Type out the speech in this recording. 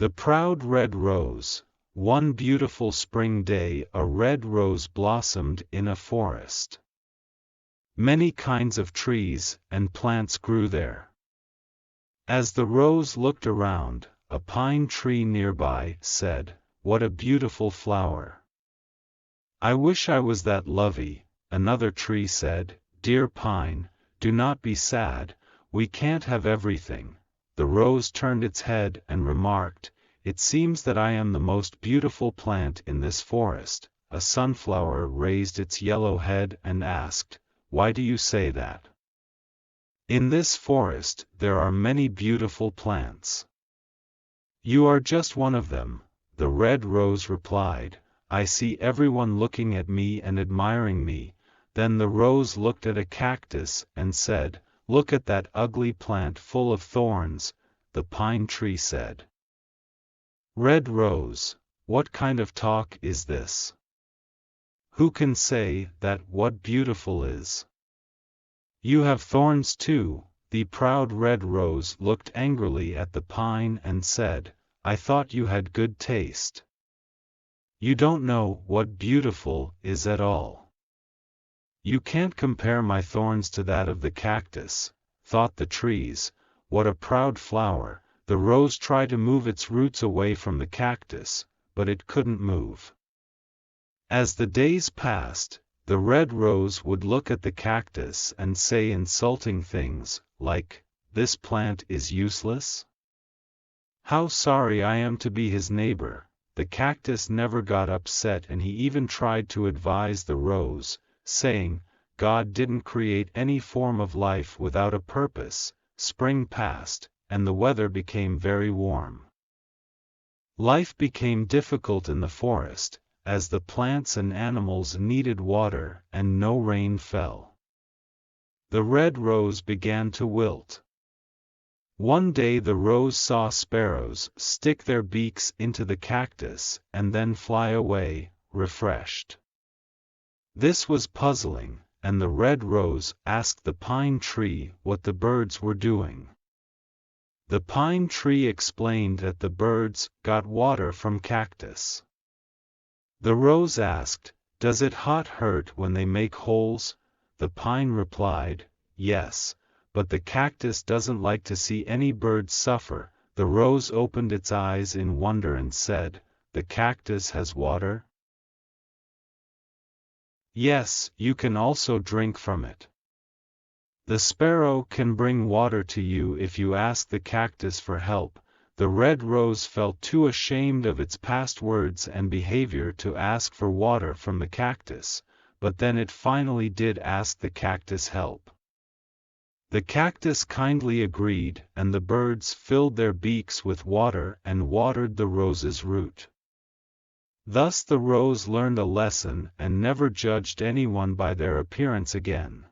The proud red rose. One beautiful spring day a red rose blossomed in a forest. Many kinds of trees and plants grew there. As the rose looked around, a pine tree nearby said, "What a beautiful flower! I wish I was that lovey." Another tree said, "Dear pine, do not be sad, we can't have everything." The rose turned its head and remarked, "It seems that I am the most beautiful plant in this forest." A sunflower raised its yellow head and asked, "Why do you say that? In this forest there are many beautiful plants." "You are just one of them," the red rose replied. "I see everyone looking at me and admiring me." Then the rose looked at a cactus and said, "Look at that ugly plant full of thorns." The pine tree said, "Red rose, what kind of talk is this? Who can say that what beautiful is? You have thorns too." The proud red rose looked angrily at the pine and said, "I thought you had good taste. You don't know what beautiful is at all. You can't compare my thorns to that of the cactus." Thought the trees, "What a proud flower." The rose tried to move its roots away from the cactus, but it couldn't move. As the days passed, the red rose would look at the cactus and say insulting things, like, "This plant is useless? How sorry I am to be his neighbor." The cactus never got upset and he even tried to advise the rose, saying, "God didn't create any form of life without a purpose." Spring passed, and the weather became very warm. Life became difficult in the forest, as the plants and animals needed water and no rain fell. The red rose began to wilt. One day the rose saw sparrows stick their beaks into the cactus and then fly away, refreshed. This was puzzling, and the red rose asked the pine tree what the birds were doing. The pine tree explained that the birds got water from cactus. The rose asked, "Does it hurt when they make holes?" The pine replied, "Yes, but the cactus doesn't like to see any birds suffer." The rose opened its eyes in wonder and said, "The cactus has water?" "Yes, you can also drink from it. The sparrow can bring water to you if you ask the cactus for help." The red rose felt too ashamed of its past words and behavior to ask for water from the cactus, but then it finally did ask the cactus help. The cactus kindly agreed, and the birds filled their beaks with water and watered the rose's root. Thus the rose learned a lesson and never judged anyone by their appearance again.